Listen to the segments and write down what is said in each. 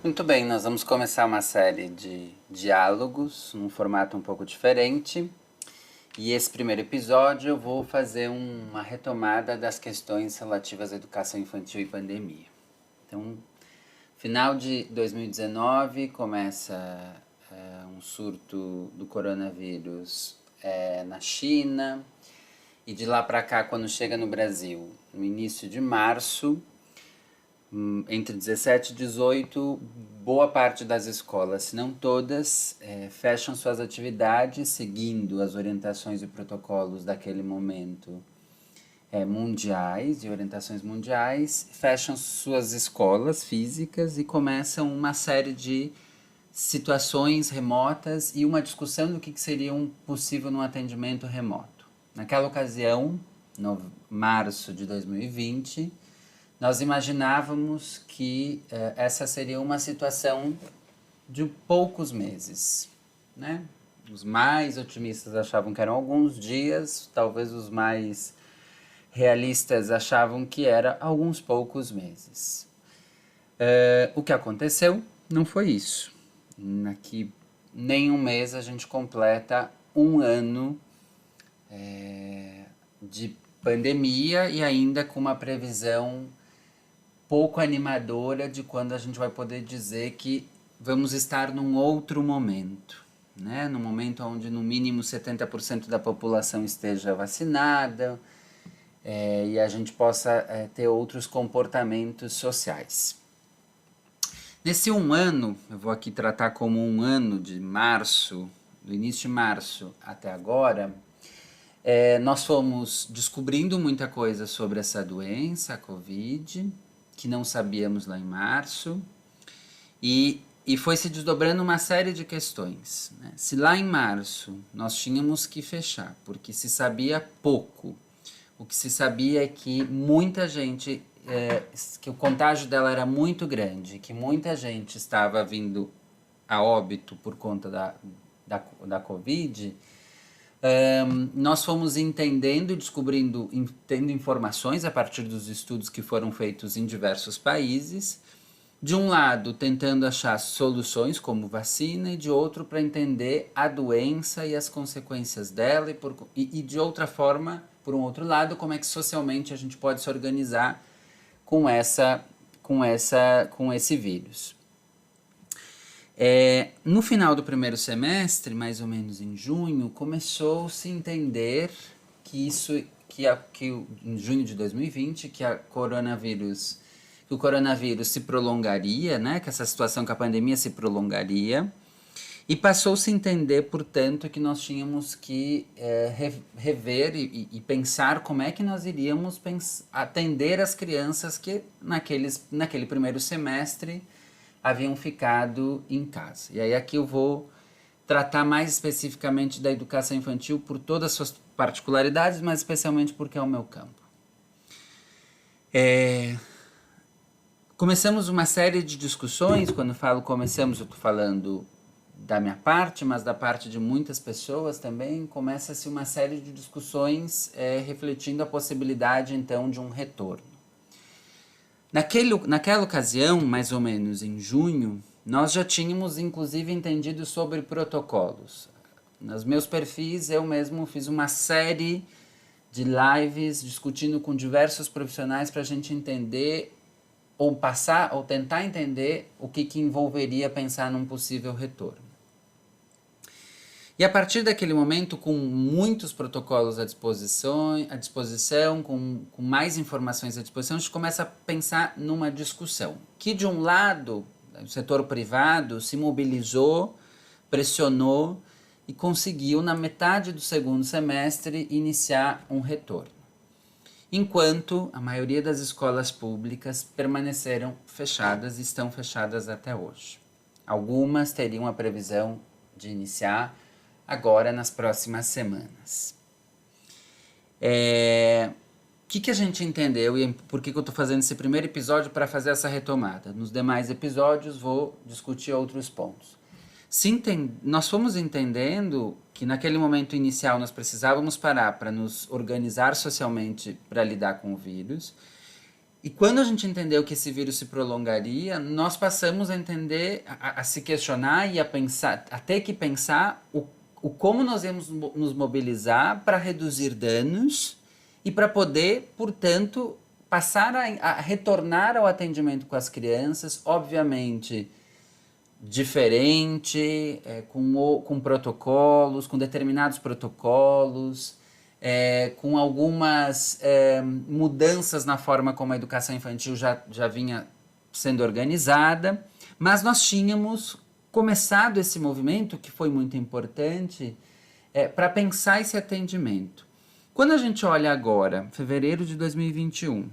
Muito bem, nós vamos começar uma série de diálogos num formato um pouco diferente. E esse primeiro episódio eu vou fazer uma retomada das questões relativas à educação infantil e pandemia. Então, final de 2019 começa um surto do coronavírus na China. E de lá para cá, quando chega no Brasil, no início de março, entre 17 e 18, boa parte das escolas, se não todas, fecham suas atividades seguindo as orientações e protocolos daquele momento mundiais, de orientações mundiais, fecham suas escolas físicas e começam uma série de situações remotas e uma discussão do que seria possível num atendimento remoto. Naquela ocasião, no março de 2020, nós imaginávamos que essa seria uma situação de poucos meses, né? Os mais otimistas achavam que eram alguns dias, talvez os mais realistas achavam que era alguns poucos meses. O que aconteceu não foi isso. Daqui nem um mês a gente completa um ano de pandemia e ainda com uma previsão pouco animadora de quando a gente vai poder dizer que vamos estar num outro momento, né? Num momento onde no mínimo 70% da população esteja vacinada e a gente possa ter outros comportamentos sociais. Nesse um ano, eu vou aqui tratar como um ano de março, do início de março até agora, nós fomos descobrindo muita coisa sobre essa doença, a Covid, que não sabíamos lá em março, e foi se desdobrando uma série de questões, né? Se lá em março nós tínhamos que fechar, porque se sabia pouco, o que se sabia é que muita gente, que o contágio dela era muito grande, que muita gente estava vindo a óbito por conta da Covid. Nós fomos entendendo e descobrindo, tendo informações a partir dos estudos que foram feitos em diversos países, de um lado tentando achar soluções como vacina e de outro para entender a doença e as consequências dela e de outra forma, por um outro lado, como é que socialmente a gente pode se organizar com esse vírus. No final do primeiro semestre, mais ou menos em junho, começou-se a entender que em junho de 2020, que o coronavírus se prolongaria, né? Que essa situação com a pandemia se prolongaria. E passou-se a entender, portanto, que nós tínhamos que rever e pensar como é que nós iríamos atender as crianças que naquele primeiro semestre haviam ficado em casa. E aí aqui eu vou tratar mais especificamente da educação infantil por todas as suas particularidades, mas especialmente porque é o meu campo. Começamos uma série de discussões, quando falo começamos, eu estou falando da minha parte, mas da parte de muitas pessoas também, começa-se uma série de discussões refletindo a possibilidade, então, de um retorno. Naquela ocasião, mais ou menos em junho, nós já tínhamos inclusive entendido sobre protocolos. Nos meus perfis, eu mesmo fiz uma série de lives discutindo com diversos profissionais para a gente entender ou tentar entender o que envolveria pensar num possível retorno. E a partir daquele momento, com muitos protocolos à disposição, com mais informações à disposição, a gente começa a pensar numa discussão. Que, de um lado, o setor privado se mobilizou, pressionou e conseguiu, na metade do segundo semestre, iniciar um retorno. Enquanto a maioria das escolas públicas permaneceram fechadas e estão fechadas até hoje. Algumas teriam a previsão de iniciar agora nas próximas semanas. O que a gente entendeu e por que eu estou fazendo esse primeiro episódio para fazer essa retomada? Nos demais episódios vou discutir outros pontos. Nós fomos entendendo que naquele momento inicial nós precisávamos parar para nos organizar socialmente para lidar com o vírus E quando a gente entendeu que esse vírus se prolongaria, nós passamos a entender, a se questionar e a pensar, a ter que pensar o como nós íamos nos mobilizar para reduzir danos e para poder, portanto, passar a retornar ao atendimento com as crianças, obviamente diferente, com protocolos, com determinados protocolos, com algumas mudanças na forma como a educação infantil já vinha sendo organizada, mas nós tínhamos começado esse movimento, que foi muito importante, para pensar esse atendimento. Quando a gente olha agora, fevereiro de 2021,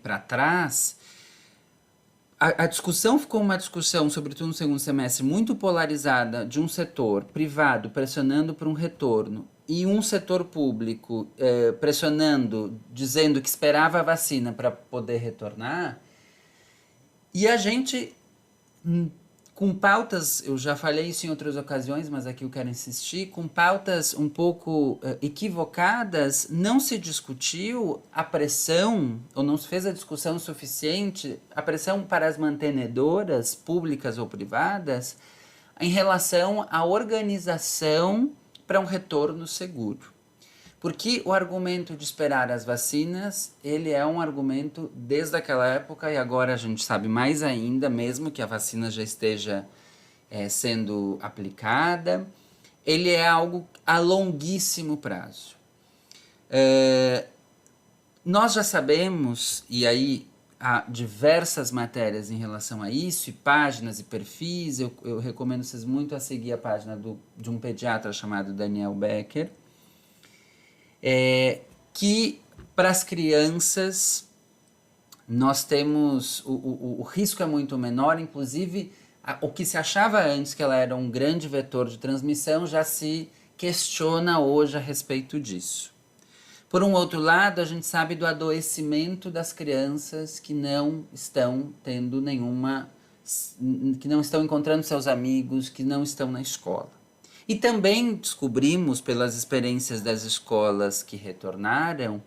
para trás, a discussão ficou uma discussão, sobretudo no segundo semestre, muito polarizada, de um setor privado pressionando por um retorno e um setor público pressionando, dizendo que esperava a vacina para poder retornar. E a gente, com pautas, eu já falei isso em outras ocasiões, mas aqui eu quero insistir, com pautas um pouco equivocadas, não se discutiu a pressão, ou não se fez a discussão suficiente, a pressão para as mantenedoras, públicas ou privadas, em relação à organização para um retorno seguro. Porque o argumento de esperar as vacinas, ele é um argumento desde aquela época e agora a gente sabe mais ainda, mesmo que a vacina já esteja sendo aplicada, ele é algo a longuíssimo prazo. Nós já sabemos, e aí há diversas matérias em relação a isso, e páginas e perfis, eu recomendo vocês muito a seguir a página de um pediatra chamado Daniel Becker, que para as crianças nós temos, o risco é muito menor, inclusive o que se achava antes que ela era um grande vetor de transmissão já se questiona hoje a respeito disso. Por um outro lado, a gente sabe do adoecimento das crianças que não estão tendo que não estão encontrando seus amigos, que não estão na escola. E também descobrimos, pelas experiências das escolas que retornaram,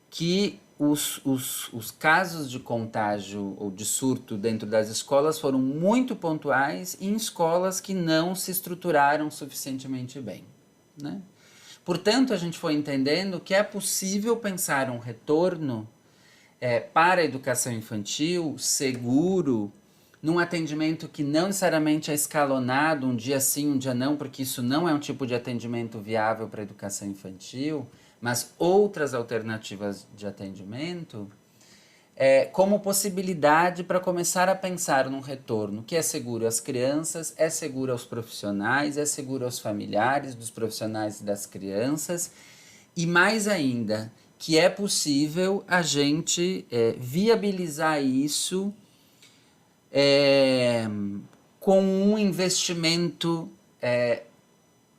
que os casos de contágio ou de surto dentro das escolas foram muito pontuais em escolas que não se estruturaram suficientemente bem, né? Portanto, a gente foi entendendo que é possível pensar um retorno para a educação infantil seguro, num atendimento que não necessariamente é escalonado, um dia sim, um dia não, porque isso não é um tipo de atendimento viável para a educação infantil, mas outras alternativas de atendimento, como possibilidade para começar a pensar num retorno que é seguro às crianças, é seguro aos profissionais, é seguro aos familiares dos profissionais e das crianças, e mais ainda, que é possível a gente viabilizar isso com um investimento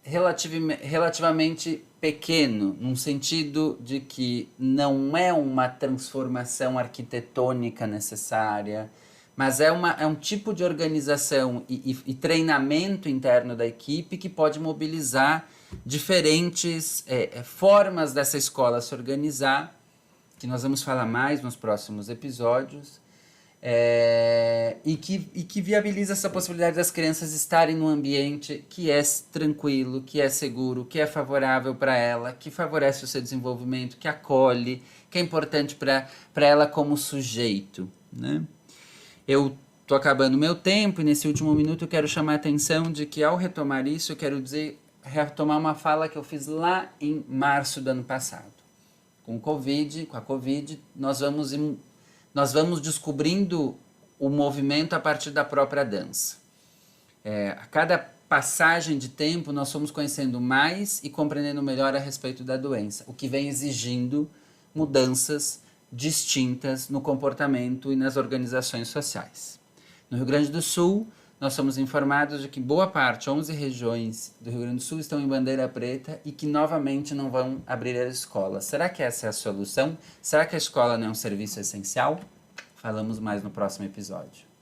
relativamente pequeno, num sentido de que não é uma transformação arquitetônica necessária, mas é um tipo de organização e treinamento interno da equipe que pode mobilizar diferentes formas dessa escola se organizar, que nós vamos falar mais nos próximos episódios, e que viabiliza essa possibilidade das crianças estarem num ambiente que é tranquilo, que é seguro, que é favorável para ela, que favorece o seu desenvolvimento, que acolhe, que é importante para ela como sujeito, né? Eu estou acabando meu tempo e nesse último minuto eu quero chamar a atenção de que ao retomar isso eu quero retomar uma fala que eu fiz lá em março do ano passado. Com a Covid, nós vamos descobrindo o movimento a partir da própria dança. A cada passagem de tempo, nós fomos conhecendo mais e compreendendo melhor a respeito da doença, o que vem exigindo mudanças distintas no comportamento e nas organizações sociais. No Rio Grande do Sul, nós somos informados de que boa parte, 11 regiões do Rio Grande do Sul estão em bandeira preta e que novamente não vão abrir as escolas. Será que essa é a solução? Será que a escola não é um serviço essencial? Falamos mais no próximo episódio.